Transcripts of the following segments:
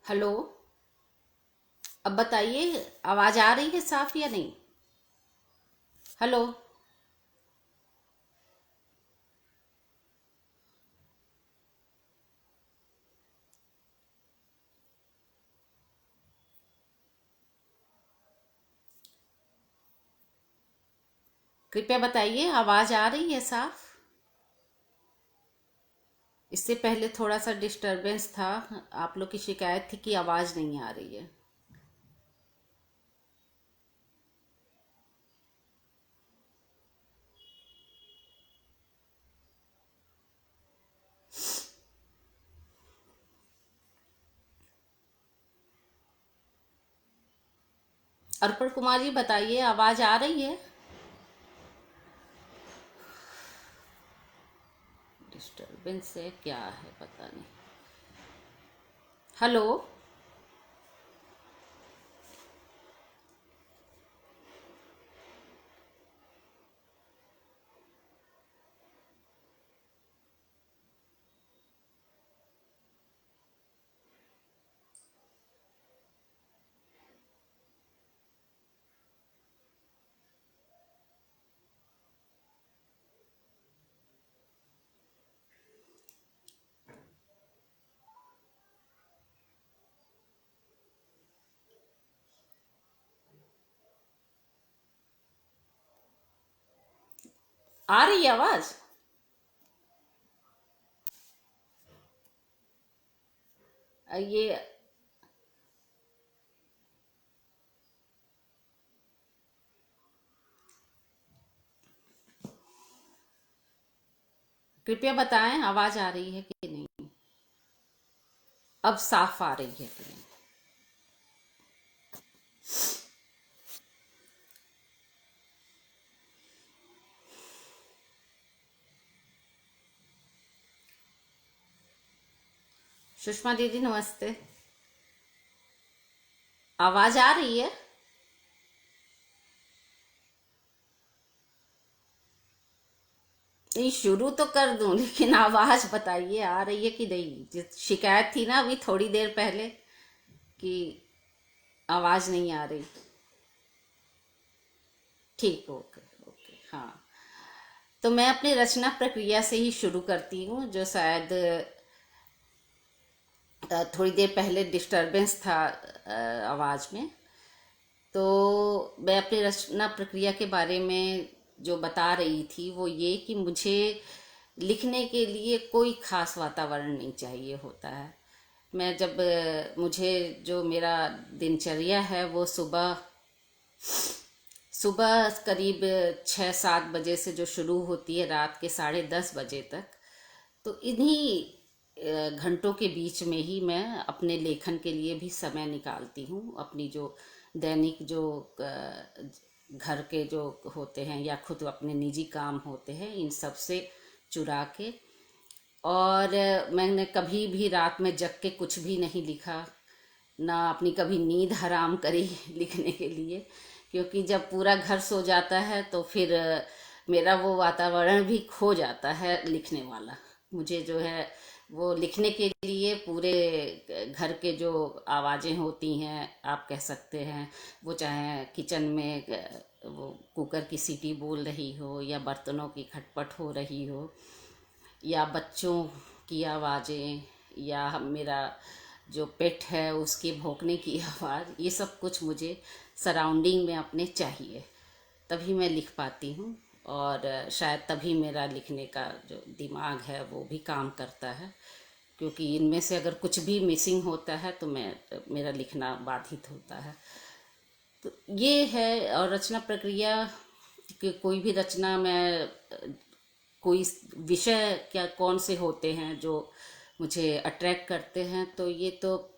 Hello. अब बताइए, आवाज आ रही है साफ या नहीं? हेलो। कृपया बताइए, आवाज आ रही है साफ? इससे पहले थोड़ा सा डिस्टरबेंस था। आप लोग की शिकायत थी कि आवाज नहीं आ रही है। अर्पण कुमार जी बताइए, आवाज आ रही है? डिस्टरबेंस है क्या है, पता नहीं। हेलो। आ रही है आवाज? ये कृपया बताएं, आवाज आ रही है कि नहीं? अब साफ आ रही है कि नहीं? सुषमा दीदी नमस्ते। आवाज आ रही है? नहीं, शुरू तो कर दूं लेकिन आवाज बताइए, आ रही है कि नहीं? शिकायत थी ना अभी थोड़ी देर पहले कि आवाज नहीं आ रही। ठीक, ओके ओके, हाँ। तो मैं अपनी रचना प्रक्रिया से ही शुरू करती हूँ, जो शायद थोड़ी देर पहले डिस्टरबेंस था आवाज में। तो मैं अपनी रचना प्रक्रिया के बारे में जो बता रही थी वो ये कि मुझे लिखने के लिए कोई खास वातावरण नहीं चाहिए होता है। मैं जब मुझे जो मेरा दिनचर्या है वो सुबह सुबह करीब 6-7 बजे से जो शुरू होती है रात के 10:30 बजे तक, तो इन्हीं घंटों के बीच में ही मैं अपने लेखन के लिए भी समय निकालती हूँ। अपनी जो दैनिक जो घर के जो होते हैं या खुद अपने निजी काम होते हैं, इन सब से चुरा के। और मैंने कभी भी रात में जग के कुछ भी नहीं लिखा, ना अपनी कभी नींद हराम करी लिखने के लिए। क्योंकि जब पूरा घर सो जाता है तो फिर मेरा वो वातावरण भी खो जाता है लिखने वाला। मुझे जो है वो लिखने के लिए पूरे घर के जो आवाज़ें होती हैं, आप कह सकते हैं, वो चाहे किचन में वो कुकर की सीटी बोल रही हो या बर्तनों की खटपट हो रही हो या बच्चों की आवाज़ें या मेरा जो पेट है उसके भौंकने की आवाज़, ये सब कुछ मुझे सराउंडिंग में अपने चाहिए, तभी मैं लिख पाती हूँ। और शायद तभी मेरा लिखने का जो दिमाग है वो भी काम करता है। क्योंकि इनमें से अगर कुछ भी मिसिंग होता है तो मेरा लिखना बाधित होता है। तो ये है। और रचना प्रक्रिया कि कोई भी रचना में कोई विषय क्या कौन से होते हैं जो मुझे अट्रैक्ट करते हैं, तो ये तो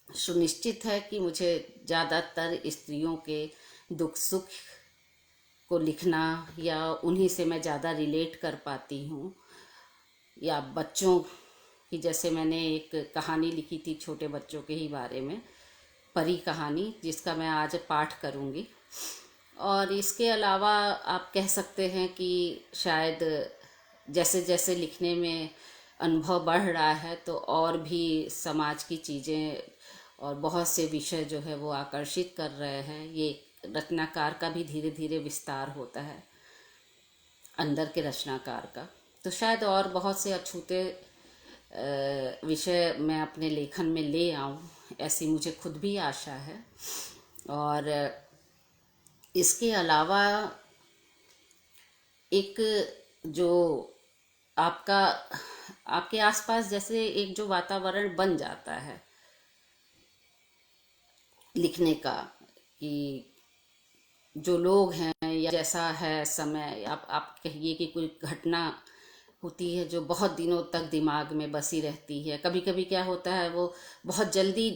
सुनिश्चित है कि मुझे ज़्यादातर स्त्रियों के दुख सुख को लिखना या उन्हीं से मैं ज़्यादा रिलेट कर पाती हूँ। या बच्चों की, जैसे मैंने एक कहानी लिखी थी छोटे बच्चों के ही बारे में, परी कहानी, जिसका मैं आज पाठ करूँगी। और इसके अलावा आप कह सकते हैं कि शायद जैसे जैसे लिखने में अनुभव बढ़ रहा है तो और भी समाज की चीज़ें और बहुत से विषय जो है वो आकर्षित कर रहे हैं। ये रचनाकार का भी धीरे धीरे विस्तार होता है, अंदर के रचनाकार का। तो शायद और बहुत से अछूते विषय मैं अपने लेखन में ले आऊं, ऐसी मुझे खुद भी आशा है। और इसके अलावा एक जो आपका आपके आसपास जैसे एक जो वातावरण बन जाता है लिखने का, कि जो लोग हैं या जैसा है समय, आप कहिए कि कोई घटना होती है जो बहुत दिनों तक दिमाग में बसी रहती है। कभी कभी क्या होता है वो बहुत जल्दी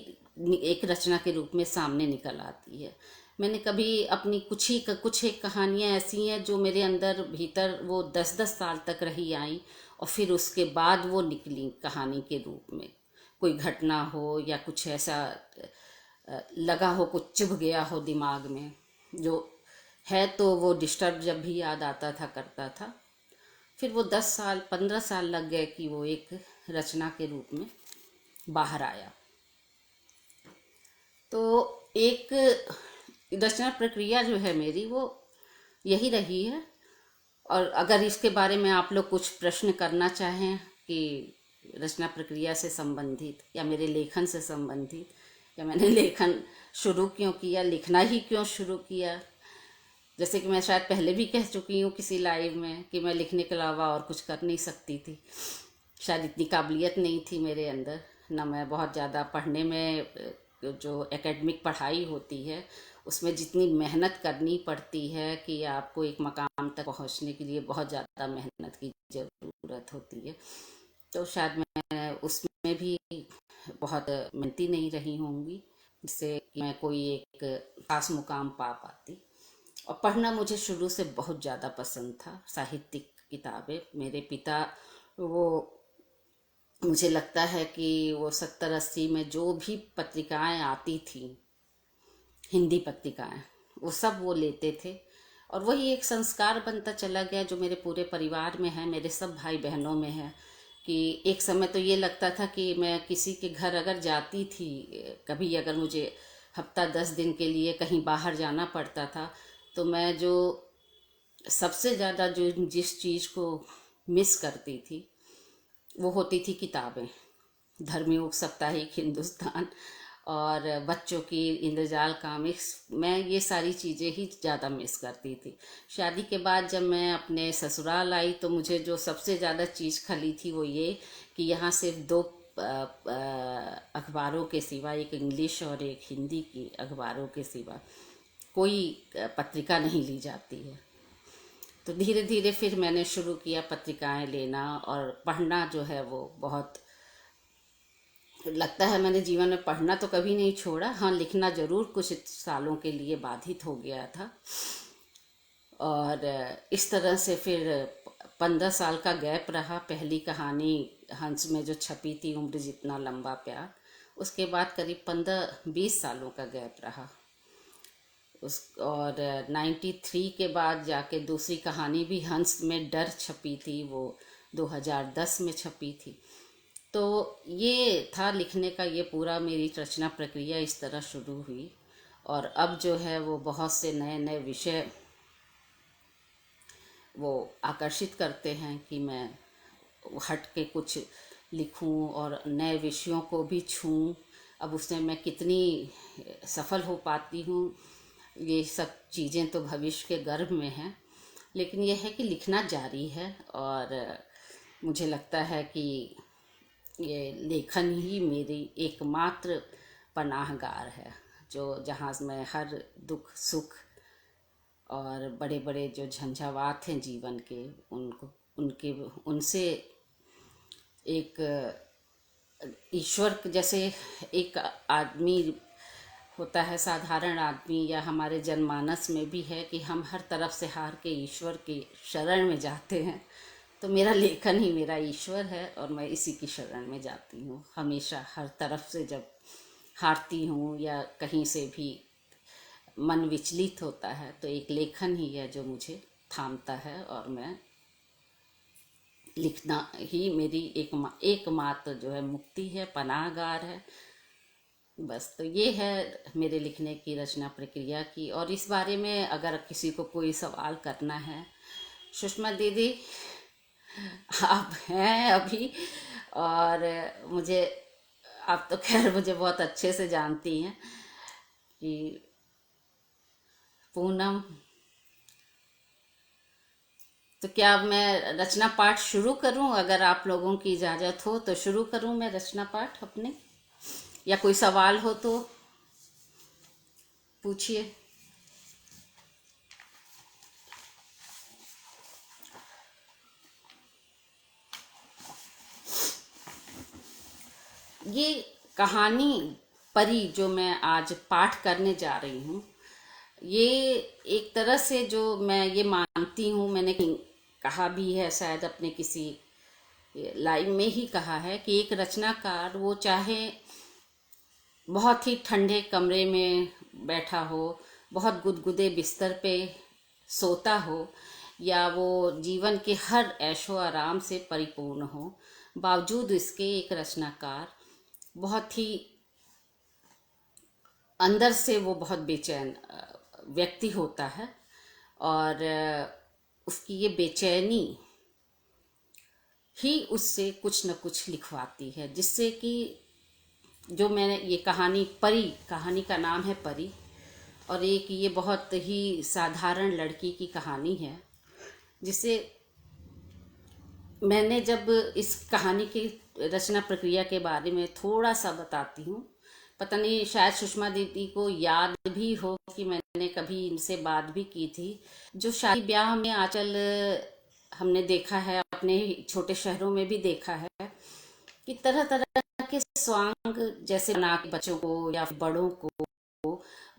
एक रचना के रूप में सामने निकल आती है। मैंने कभी अपनी कुछ एक कहानियाँ ऐसी हैं जो मेरे अंदर भीतर वो 10-10 साल तक रही आई, और फिर उसके बाद वो निकली कहानी के रूप में। कोई घटना हो या कुछ ऐसा लगा हो, कुछ चुभ गया हो दिमाग में, जो है तो वो डिस्टर्ब जब भी याद आता था करता था। फिर वो 10 साल 15 साल लग गए कि वो एक रचना के रूप में बाहर आया। तो एक रचना प्रक्रिया जो है मेरी वो यही रही है। और अगर इसके बारे में आप लोग कुछ प्रश्न करना चाहें कि रचना प्रक्रिया से संबंधित या मेरे लेखन से संबंधित, या मैंने लेखन शुरू क्यों किया, लिखना ही क्यों शुरू किया, जैसे कि मैं शायद पहले भी कह चुकी हूँ किसी लाइव में कि मैं लिखने के अलावा और कुछ कर नहीं सकती थी। शायद इतनी काबिलियत नहीं थी मेरे अंदर, ना मैं बहुत ज़्यादा पढ़ने में, जो एकेडमिक पढ़ाई होती है उसमें जितनी मेहनत करनी पड़ती है कि आपको एक मकाम तक पहुंचने के लिए बहुत ज़्यादा मेहनत की ज़रूरत होती है, तो शायद मैं उसमें भी बहुत मेहनती नहीं रही होंगी जिससे मैं कोई एक खास मुकाम पा पाती। और पढ़ना मुझे शुरू से बहुत ज़्यादा पसंद था, साहित्यिक किताबें। मेरे पिता वो, मुझे लगता है कि वो 70-80 में जो भी पत्रिकाएं आती थी, हिंदी पत्रिकाएं, वो सब वो लेते थे। और वही एक संस्कार बनता चला गया जो मेरे पूरे परिवार में है, मेरे सब भाई बहनों में है। कि एक समय तो ये लगता था कि मैं किसी के घर अगर जाती थी, कभी अगर मुझे हफ्ता 10 दिन के लिए कहीं बाहर जाना पड़ता था, तो मैं जो सबसे ज़्यादा जो जिस चीज़ को मिस करती थी वो होती थी किताबें। धर्मयुग, साप्ताहिक हिंदुस्तान और बच्चों की इंद्रजाल कॉमिक्स, मैं ये सारी चीज़ें ही ज़्यादा मिस करती थी। शादी के बाद जब मैं अपने ससुराल आई तो मुझे जो सबसे ज़्यादा चीज़ खली थी वो ये कि यहाँ सिर्फ दो अखबारों के सिवा, एक इंग्लिश और एक हिंदी की अखबारों के सिवा कोई पत्रिका नहीं ली जाती है। तो धीरे धीरे फिर मैंने शुरू किया पत्रिकाएं लेना और पढ़ना, जो है वो बहुत लगता है मैंने जीवन में पढ़ना तो कभी नहीं छोड़ा। हाँ, लिखना ज़रूर कुछ सालों के लिए बाधित हो गया था। और इस तरह से फिर 15 साल का गैप रहा। पहली कहानी हंस में जो छपी थी, उम्र जितना लंबा प्यार, उसके बाद करीब 15-20 सालों का गैप रहा। और 93 के बाद जाके दूसरी कहानी भी हंस में डर छपी थी, वो 2010 में छपी थी। तो ये था लिखने का, ये पूरा मेरी रचना प्रक्रिया इस तरह शुरू हुई। और अब जो है वो बहुत से नए नए विषय वो आकर्षित करते हैं कि मैं हट के कुछ लिखूं और नए विषयों को भी छूं। अब उसमें मैं कितनी सफल हो पाती हूँ, ये सब चीज़ें तो भविष्य के गर्भ में हैं। लेकिन यह है कि लिखना जारी है। और मुझे लगता है कि ये लेखन ही मेरी एकमात्र पनाहगार है, जो जहाँ मैं हर दुख सुख और बड़े बड़े जो झंझावात हैं जीवन के, उनको उनके उनसे एक ईश्वर जैसे एक आदमी होता है, साधारण आदमी, या हमारे जनमानस में भी है कि हम हर तरफ से हार के ईश्वर की शरण में जाते हैं। तो मेरा लेखन ही मेरा ईश्वर है और मैं इसी की शरण में जाती हूँ हमेशा। हर तरफ से जब हारती हूँ या कहीं से भी मन विचलित होता है तो एक लेखन ही है जो मुझे थामता है और मैं लिखना ही मेरी एकमात्र जो है मुक्ति है, पनाहगार है। बस तो ये है मेरे लिखने की रचना प्रक्रिया की। और इस बारे में अगर किसी को कोई सवाल करना है, सुषमा दीदी आप हैं अभी, और मुझे, आप तो खैर मुझे बहुत अच्छे से जानती हैं कि पूनम, तो क्या मैं रचना पाठ शुरू करूं? अगर आप लोगों की इजाज़त हो तो शुरू करूं मैं रचना पाठ अपने, या कोई सवाल हो तो पूछिए। ये कहानी परी जो मैं आज पाठ करने जा रही हूँ, ये एक तरह से जो मैं ये मानती हूँ, मैंने कहा भी है शायद अपने किसी लाइव में ही कहा है कि एक रचनाकार वो चाहे बहुत ही ठंडे कमरे में बैठा हो, बहुत गुदगुदे बिस्तर पे सोता हो, या वो जीवन के हर ऐशो आराम से परिपूर्ण हो, बावजूद इसके एक रचनाकार बहुत ही अंदर से वो बहुत बेचैन व्यक्ति होता है। और उसकी ये बेचैनी ही उससे कुछ न कुछ लिखवाती है, जिससे कि जो मैंने ये कहानी, परी कहानी का नाम है परी, और एक ये बहुत ही साधारण लड़की की कहानी है, जिसे मैंने जब इस कहानी की रचना प्रक्रिया के बारे में थोड़ा सा बताती हूँ, पता नहीं शायद सुषमा दीदी को याद भी हो कि मैंने कभी इनसे बात भी की थी। जो शादी ब्याह में आजकल हमने देखा है, अपने छोटे शहरों में भी देखा है कि तरह तरह के स्वांग जैसे बना के बच्चों को या बड़ों को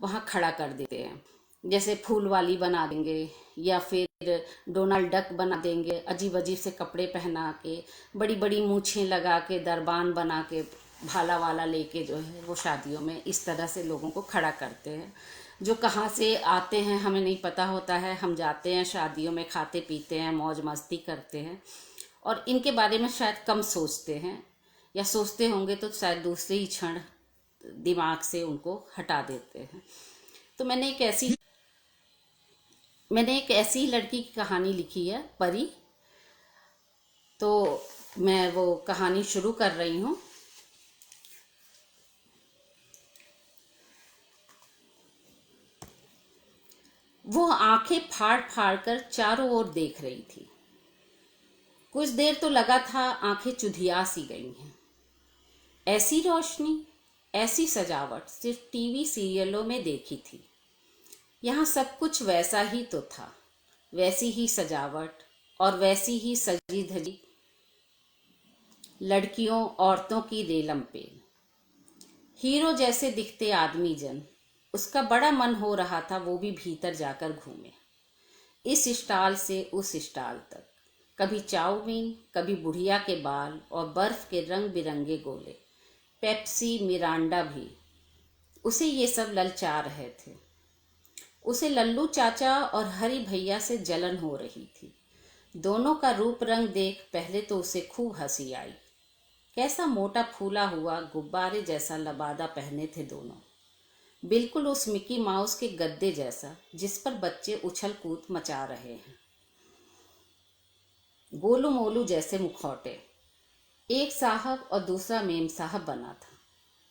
वहाँ खड़ा कर देते हैं। जैसे फूल वाली बना देंगे, या फिर डोनाल्ड डक बना देंगे, अजीब अजीब से कपड़े पहना के, बड़ी बड़ी मूछें लगा के, दरबान बना के, भाला वाला लेके जो है वो शादियों में इस तरह से लोगों को खड़ा करते हैं। जो कहाँ से आते हैं हमें नहीं पता होता है, हम जाते हैं शादियों में, खाते पीते हैं, मौज मस्ती करते हैं, और इनके बारे में शायद कम सोचते हैं, या सोचते होंगे तो शायद दूसरे ही क्षण दिमाग से उनको हटा देते हैं। तो मैंने एक ऐसी लड़की की कहानी लिखी है, परी। तो मैं वो कहानी शुरू कर रही हूँ। वो आंखें फाड़ फाड़ कर चारों ओर देख रही थी। कुछ देर तो लगा था आंखें चुधिया सी गई हैं। ऐसी रोशनी, ऐसी सजावट सिर्फ टीवी सीरियलों में देखी थी। यहाँ सब कुछ वैसा ही तो था, वैसी ही सजावट और वैसी ही सजी धजी लड़कियों औरतों की रेलम पे, हीरो जैसे दिखते आदमी जन। उसका बड़ा मन हो रहा था वो भी भीतर जाकर घूमे, इस स्टॉल से उस स्टॉल तक, कभी चाउमीन, कभी बुढ़िया के बाल और बर्फ के रंग बिरंगे गोले, पेप्सी, मिरांडा भी। उसे ये सब ललचा रहे थे। उसे लल्लू चाचा और हरी भैया से जलन हो रही थी। दोनों का रूप रंग देख पहले तो उसे खूब हंसी आई। कैसा मोटा फूला हुआ गुब्बारे जैसा लबादा पहने थे दोनों, बिल्कुल उस मिकी माउस के गद्दे जैसा जिस पर बच्चे उछल कूद मचा रहे हैं। गोलू मोलू जैसे मुखौटे, एक साहब और दूसरा मेम साहब बना था।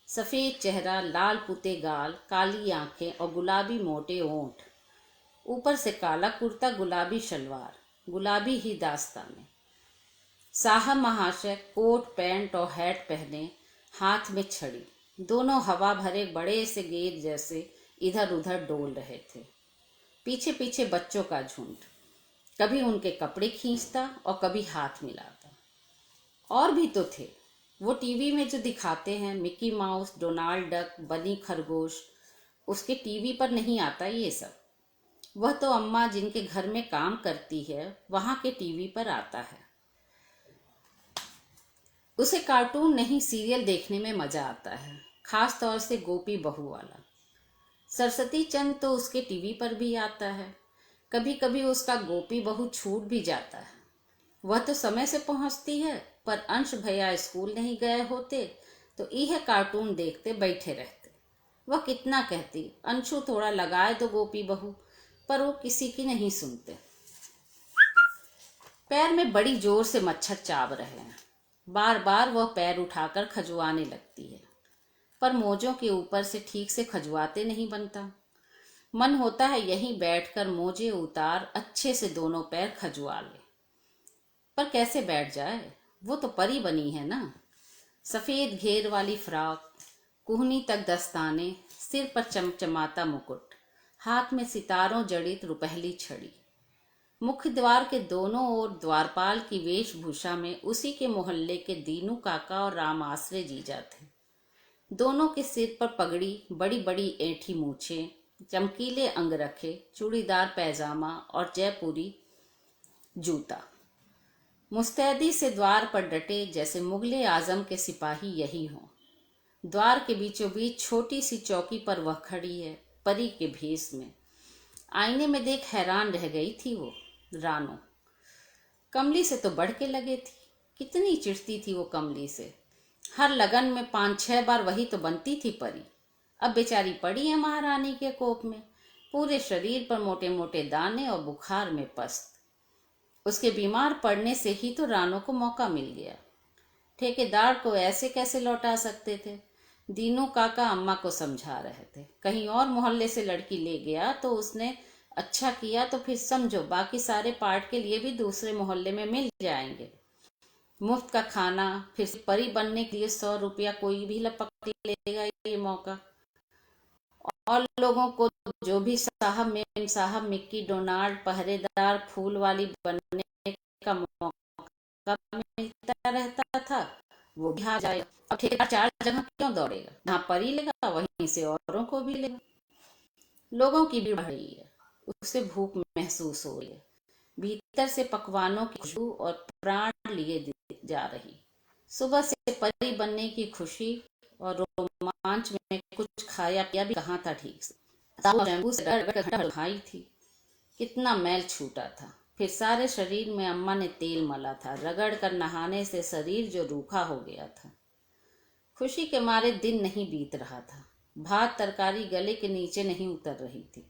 सफ़ेद चेहरा, लाल पुते गाल, काली आंखें और गुलाबी मोटे ओंठ, ऊपर से काला कुर्ता, गुलाबी शलवार, गुलाबी ही दास्ताने। साहब महाशय कोट पैंट और हैट पहने, हाथ में छड़ी, दोनों हवा भरे बड़े से गेंद जैसे इधर उधर डोल रहे थे। पीछे पीछे बच्चों का झुंड, कभी उनके कपड़े खींचता और कभी हाथ मिलाता। और भी तो थे, वो टीवी में जो दिखाते हैं, मिकी माउस, डोनाल्ड डक, बनी खरगोश, उसके टीवी पर नहीं आता ये सब। वह तो अम्मा जिनके घर में काम करती है वहाँ के टीवी पर आता है। उसे कार्टून नहीं सीरियल देखने में मजा आता है, खास तौर से गोपी बहू वाला। सरस्वती चंद तो उसके टीवी पर भी आता है। कभी कभी उसका गोपी बहू छूट भी जाता है। वह तो समय से पहुंचती है, पर अंश भैया स्कूल नहीं गए होते तो यह कार्टून देखते बैठे रहते। वह कितना कहती, अंशु थोड़ा लगाए दो गोपी बहू, पर वो किसी की नहीं सुनते। पैर में बड़ी जोर से मच्छर चाब रहे हैं। बार बार वह पैर उठाकर खजुआने लगती है, पर मोजों के ऊपर से ठीक से खजुआते नहीं बनता। मन होता है यहीं बैठकर मोजे उतार अच्छे से दोनों पैर खजुआ ले, पर कैसे बैठ जाए, वो तो परी बनी है ना। सफेद घेर वाली फ्रॉक, कुहनी तक दस्ताने, सिर पर चमचमाता मुकुट, हाथ में सितारों जड़ित रुपहली छड़ी। मुख्य द्वार के दोनों ओर द्वारपाल की वेशभूषा में उसी के मोहल्ले के दीनू काका और राम आश्रय जीजा थे। दोनों के सिर पर पगड़ी, बड़ी बड़ी ऐंठी मूछें, चमकीले अंगरखे, चूड़ीदार पैजामा और जयपुरी जूता। मुस्तैदी से द्वार पर डटे जैसे मुगले आजम के सिपाही यही हों। द्वार के बीचों बीच छोटी सी चौकी पर वह खड़ी है, परी के भेष में। आईने में देख हैरान रह गई थी वो। रानो कमली से तो बढ़ के लगे थी। कितनी चिढ़ती थी वो कमली से। हर लगन में 5-6 बार वही तो बनती थी परी। अब बेचारी पड़ी है महारानी के कोप में। पूरे शरीर पर मोटे मोटे दाने और बुखार में पस्त। उसके बीमार पड़ने से ही तो रानो को मौका मिल गया। ठेकेदार को ऐसे कैसे लौटा सकते थे। दीनू काका अम्मा को समझा रहे थे, कहीं और मोहल्ले से लड़की ले गया तो उसने अच्छा किया तो फिर समझो बाकी सारे पार्ट के लिए भी दूसरे मोहल्ले में मिल जाएंगे। मुफ्त का खाना, फिर परी बनने के लिए 100 रुपया कोई भी लपक लेगा ये मौका। और लोगों को जो भी साहब मेम साहब मिक्की डोनाल्ड पहरेदार फूल वाली बनने का मौका मिलता रहता था, वो भी आ जाएगा। अब ठेकेदार 4 जगह क्यों दौड़ेगा, जहाँ परी लेगा वहीं से औरों को भी लेगा। लोगों की भीड़ बढ़ रही है, उसे भूख महसूस हो रही है। भीतर से पकवानों की खुशबू और प्राण लिए जा रही। सुबह से परी बनने की खुशी और रोमांच में कुछ खाया पिया भी कहाँ था ठीक से। शैम्पू से रगड़ थी, कितना मैल छूटा था। फिर सारे शरीर में अम्मा ने तेल मला था। रगड़ कर नहाने से शरीर जो रूखा हो गया था। खुशी के मारे दिन नहीं बीत रहा था। भात तरकारी गले के नीचे नहीं उतर रही थी।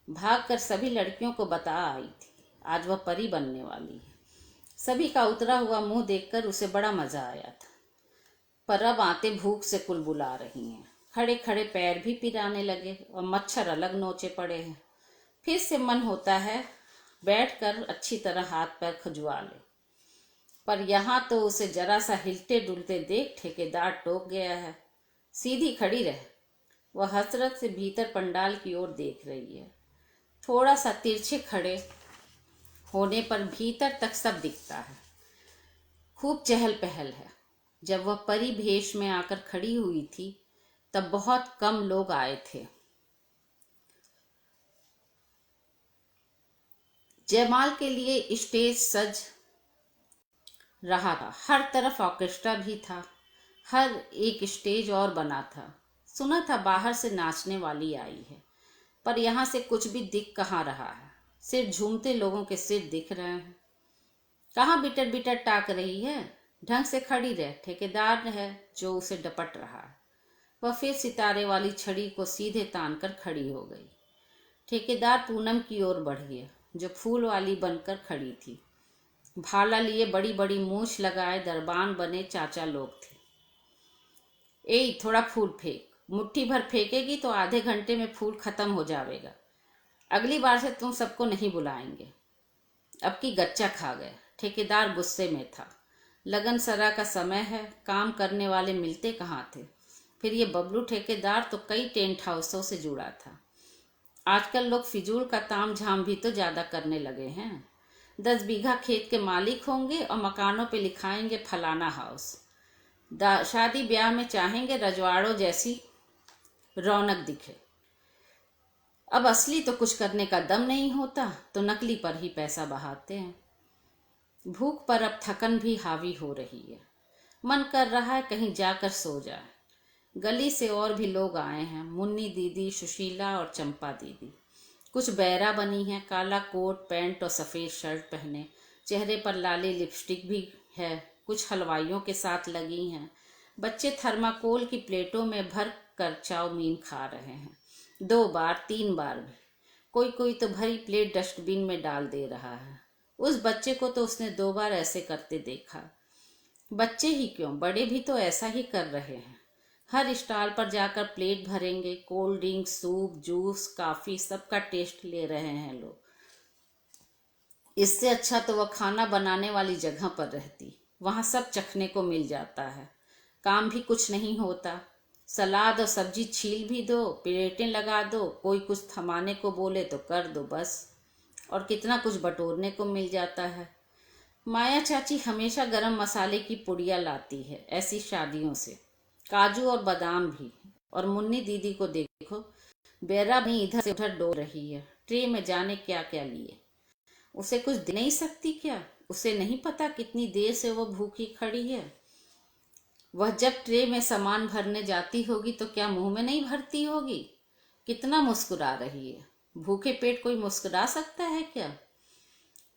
भागकर सभी लड़कियों को बता आई थी आज वह परी बनने वाली है। सभी का उतरा हुआ मुंह देखकर उसे बड़ा मजा आया था। पर अब आते भूख से कुल बुला रही हैं। खड़े खड़े पैर भी पिराने लगे और मच्छर अलग नोचे पड़े हैं। फिर से मन होता है बैठकर अच्छी तरह हाथ पैर खजुआ ले, पर यहाँ तो उसे जरा सा हिलते डुलते देख ठेकेदार टोक गया है। सीधी खड़ी रह। वह हसरत से भीतर पंडाल की ओर देख रही है। थोड़ा सा तिरछे खड़े होने पर भीतर तक सब दिखता है। खूब चहल पहल है। जब वह परी भेष में आकर खड़ी हुई थी तब बहुत कम लोग आए थे। जयमाल के लिए स्टेज सज रहा था। हर तरफ ऑर्केस्ट्रा भी था। हर एक स्टेज और बना था। सुना था बाहर से नाचने वाली आई है, पर यहाँ से कुछ भी दिख कहाँ रहा है। सिर्फ झूमते लोगों के सिर दिख रहे हैं। कहाँ बिटर बिटर टाक रही है। ढंग से खड़ी रह। ठेकेदार है जो उसे डपट रहा है। वह फिर सितारे वाली छड़ी को सीधे तान कर खड़ी हो गई। ठेकेदार पूनम की ओर बढ़ गया जो फूल वाली बनकर खड़ी थी। भाला लिए बड़ी बड़ी मूछ लगाए दरबान बने चाचा लोग थे। ए थोड़ा फूल फेंक। मुट्ठी भर फेंकेगी तो आधे घंटे में फूल खत्म हो जाएगा। अगली बार से तुम सबको नहीं बुलाएंगे। अब की गच्चा खा गए। ठेकेदार गुस्से में था। लगन सरा का समय है, काम करने वाले मिलते कहाँ थे। फिर ये बबलू ठेकेदार तो कई टेंट हाउसों से जुड़ा था। आजकल लोग फिजूल का ताम झाम भी तो ज़्यादा करने लगे हैं। 10 बीघा खेत के मालिक होंगे और मकानों पे लिखाएंगे फलाना हाउस। शादी ब्याह में चाहेंगे रजवाड़ों जैसी रौनक दिखे। अब असली तो कुछ करने का दम नहीं होता तो नकली पर ही पैसा बहाते हैं। भूख पर अब थकन भी हावी हो रही है। मन कर रहा है कहीं जाकर सो जाए। गली से और भी लोग आए हैं। मुन्नी दीदी, सुशीला और चंपा दीदी। कुछ बैरा बनी हैं, काला कोट पैंट और सफ़ेद शर्ट पहने। चेहरे पर लाली लिपस्टिक भी है, कुछ हलवाइयों के साथ लगी हैं। बच्चे थर्माकोल की प्लेटों में भर कर चाउमीन खा रहे हैं, 2 बार 3 बार भी। कोई कोई तो भरी प्लेट डस्टबिन में डाल दे रहा है। उस बच्चे को तो उसने 2 बार ऐसे करते देखा। बच्चे ही क्यों, बड़े भी तो ऐसा ही कर रहे हैं। हर स्टॉल पर जाकर प्लेट भरेंगे, cold drink, soup, juice, coffee, सबका टेस्ट ले रहे हैं लोग। इससे अच्छा तो वह खाना बनाने वाली जगह पर रहती, वहाँ सब चखने को मिल जाता है, काम भी कुछ नहीं होता। सलाद और सब्जी छील भी दो, प्लेटें लगा दो, कोई कुछ थमाने को बोले तो कर दो बस, और कितना कुछ बटोरने को मिल जाता है। माया चाची हमेशा गरम मसाले की पुड़िया लाती है ऐसी शादियों से, काजू और बादाम भी। और मुन्नी दीदी को देखो, बेरा भी इधर से उधर डोल रही है, ट्रे में जाने क्या क्या लिए। उसे कुछ दे नहीं सकती क्या? उसे नहीं पता कितनी देर से वो भूखी खड़ी है। वह जब ट्रे में सामान भरने जाती होगी तो क्या मुंह में नहीं भरती होगी? कितना मुस्कुरा रही है। भूखे पेट कोई मुस्कुरा सकता है क्या?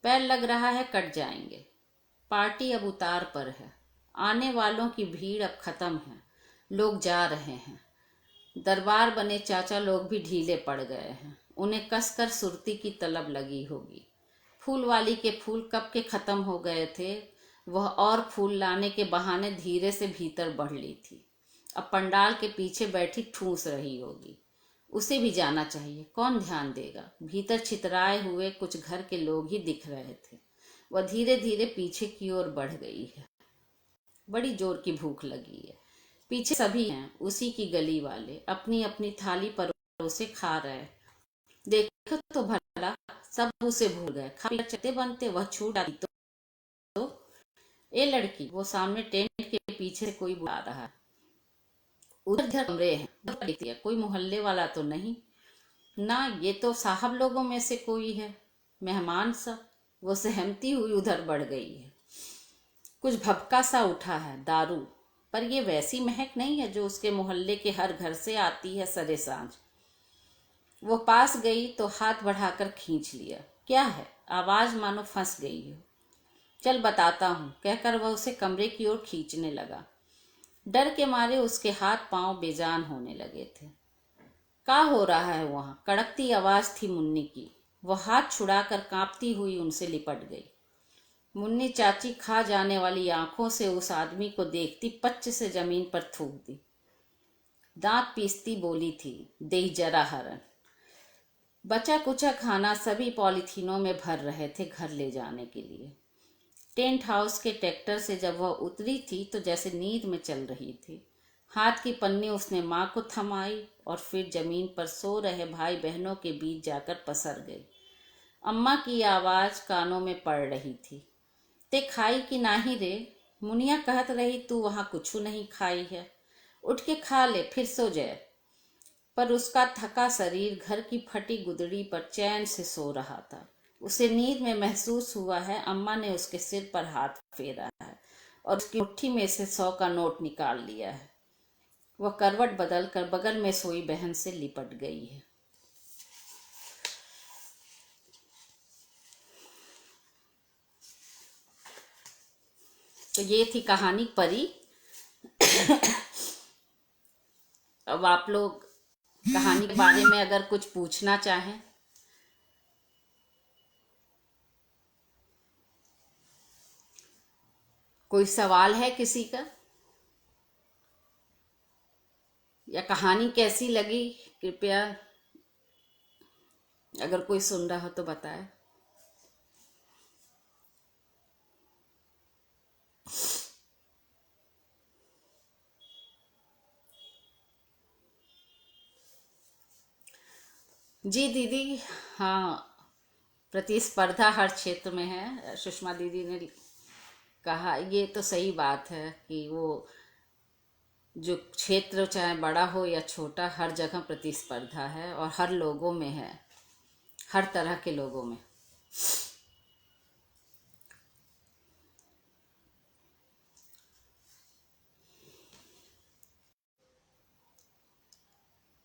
पैर लग रहा है कट जाएंगे। पार्टी अब उतार पर है, आने वालों की भीड़ अब खत्म है, लोग जा रहे हैं। दरबार बने चाचा लोग भी ढीले पड़ गए हैं, उन्हें कसकर सुरती की तलब लगी होगी। फूल वाली के फूल कब के खत्म हो गए थे, वह और फूल लाने के बहाने धीरे से भीतर बढ़ ली थी। अब पंडाल के पीछे बैठी ठूस रही होगी। उसे भी जाना चाहिए, कौन ध्यान देगा। भीतर छितराए हुए कुछ घर के लोग ही दिख रहे थे। वह धीरे धीरे पीछे की ओर बढ़ गई है। बड़ी जोर की भूख लगी है। पीछे सभी हैं, उसी की गली वाले, अपनी अपनी थाली परोसे खा रहे। देखो तो भला, सब उसे भूल गए। खा पी चते बनते वह छूट आती तो ए लड़की, वो सामने टेंट के पीछे से कोई बुला रहा है। उधर इधर कमरे हैं, उधर देखती है, कोई मोहल्ले वाला तो नहीं ना, ये तो साहब लोगों में से कोई है, मेहमान सा। वो सहमती हुई उधर बढ़ गई है। कुछ भभका सा उठा है, दारू, पर ये वैसी महक नहीं है जो उसके मोहल्ले के हर घर से आती है सरे सांझ। वो पास गई तो हाथ बढ़ाकर खींच लिया। क्या है? आवाज मानो फंस गई हो। चल बताता हूँ, कहकर वह उसे कमरे की ओर खींचने लगा। डर के मारे उसके हाथ पांव बेजान होने लगे थे। क्या हो रहा है वहाँ? कड़कती आवाज थी मुन्नी की। वह हाथ छुड़ाकर कांपती हुई उनसे लिपट गई। मुन्नी चाची खा जाने वाली आंखों से उस आदमी को देखती पच्च से जमीन पर थूक दी। दांत पीसती बोली थी, दे जरा हरन। बचा कुचा खाना सभी पॉलिथीनों में भर रहे थे घर ले जाने के लिए। टेंट हाउस के ट्रैक्टर से जब वह उतरी थी तो जैसे नींद में चल रही थी। हाथ की पन्नी उसने माँ को थमाई और फिर जमीन पर सो रहे भाई बहनों के बीच जाकर पसर गई। अम्मा की आवाज कानों में पड़ रही थी, ते खाई कि नाही रे? मुनिया कहत रही तू वहाँ कुछ नहीं खाई है, उठ के खा ले फिर सो जाए। पर उसका थका शरीर घर की फटी गुदड़ी पर चैन से सो रहा था। उसे नींद में महसूस हुआ है अम्मा ने उसके सिर पर हाथ फेरा है और उसकी मुट्ठी में से 100 का नोट निकाल लिया है। वह करवट बदल कर बगल में सोई बहन से लिपट गई है। तो ये थी कहानी परी। अब आप लोग कहानी के बारे में अगर कुछ पूछना चाहें। कोई सवाल है किसी का? या कहानी कैसी लगी कृपया अगर कोई सुन रहा हो तो बताए। जी दीदी, हाँ, प्रतिस्पर्धा हर क्षेत्र में है। सुषमा दीदी ने कहा, ये तो सही बात है कि वो जो क्षेत्र चाहे बड़ा हो या छोटा, हर जगह प्रतिस्पर्धा है और हर लोगों में है, हर तरह के लोगों में।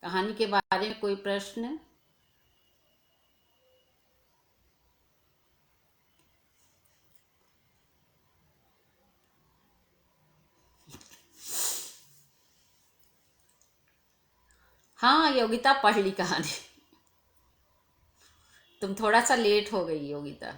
कहानी के बारे में कोई प्रश्न? हाँ योगिता, पढ़ ली कहानी। तुम थोड़ा सा लेट हो गई योगिता।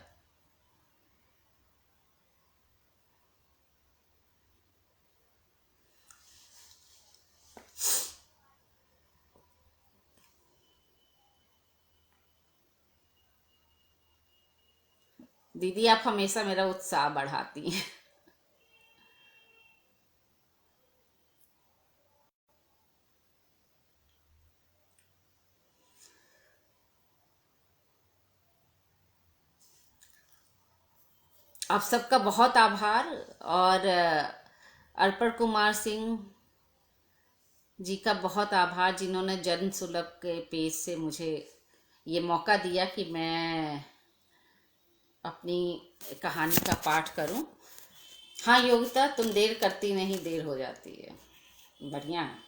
दीदी आप हमेशा मेरा उत्साह बढ़ाती हैं। आप सबका बहुत आभार। और अर्पण कुमार सिंह जी का बहुत आभार, जिन्होंने जन सुलभ के पेज से मुझे ये मौका दिया कि मैं अपनी कहानी का पाठ करूं। हाँ योगिता, तुम देर करती नहीं, देर हो जाती है। बढ़िया है।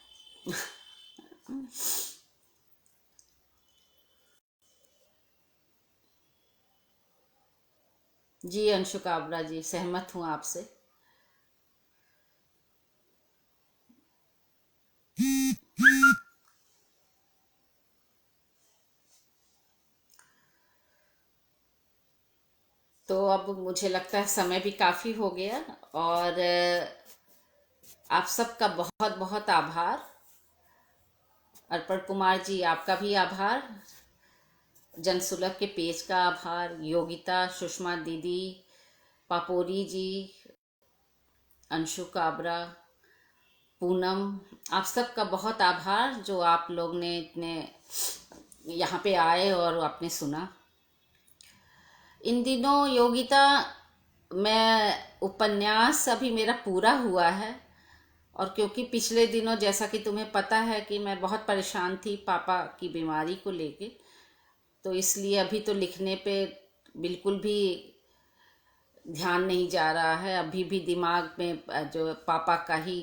जी अंशु काबरा जी, सहमत हूँ आपसे। तो अब मुझे लगता है समय भी काफ़ी हो गया। और आप सबका बहुत बहुत आभार। अर्पण कुमार जी आपका भी आभार, जनसुलभ के पेज का आभार, योगिता, सुषमा दीदी, पापोरी जी, अंशु काबरा, पूनम, आप सबका बहुत आभार जो आप लोग ने इतने यहाँ पे आए और आपने सुना। इन दिनों योगिता, मैं उपन्यास अभी मेरा पूरा हुआ है। और क्योंकि पिछले दिनों जैसा कि तुम्हें पता है कि मैं बहुत परेशान थी पापा की बीमारी को लेके, तो इसलिए अभी तो लिखने पे बिल्कुल भी ध्यान नहीं जा रहा है। अभी भी दिमाग में जो पापा का ही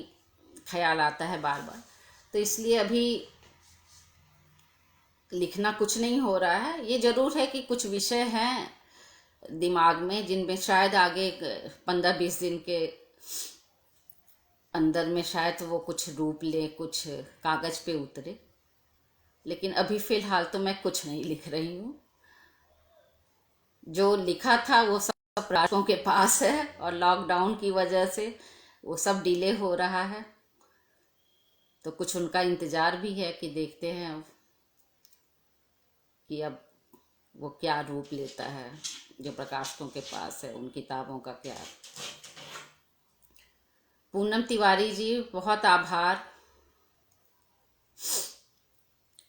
ख्याल आता है बार बार, तो इसलिए अभी लिखना कुछ नहीं हो रहा है। ये जरूर है कि कुछ विषय हैं दिमाग में जिनमें शायद आगे 15-20 दिन के अंदर में शायद वो कुछ रूप ले, कुछ कागज पे उतरे। लेकिन अभी फिलहाल तो मैं कुछ नहीं लिख रही हूँ। जो लिखा था वो सब राजों के पास है, और लॉकडाउन की वजह से वो सब डिले हो रहा है। तो कुछ उनका इंतजार भी है कि देखते हैं अब कि अब वो क्या रूप लेता है। जो प्रकाशकों के पास है उन किताबों का क्या। पूनम तिवारी जी बहुत आभार,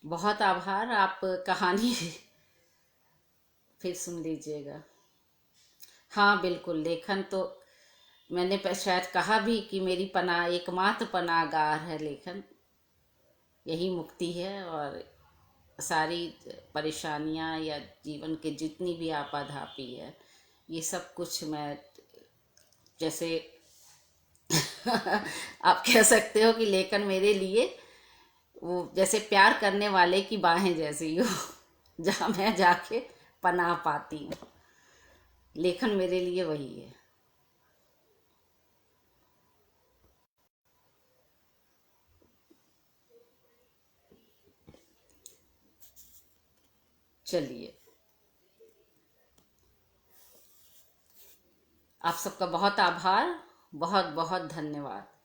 बहुत आभार। आप कहानी फिर सुन लीजिएगा। हाँ बिल्कुल, लेखन तो मैंने शायद कहा भी कि मेरी पनाह, एकमात्र पनाहगार है लेखन। यही मुक्ति है। और सारी परेशानियां या जीवन के जितनी भी आपाधापी है, ये सब कुछ मैं जैसे आप कह सकते हो कि लेखन मेरे लिए वो जैसे प्यार करने वाले की बाहें जैसी हो जहाँ मैं जाके पनाह पाती हूँ। लेखन मेरे लिए वही है। चलिए, आप सबका बहुत आभार, बहुत बहुत धन्यवाद।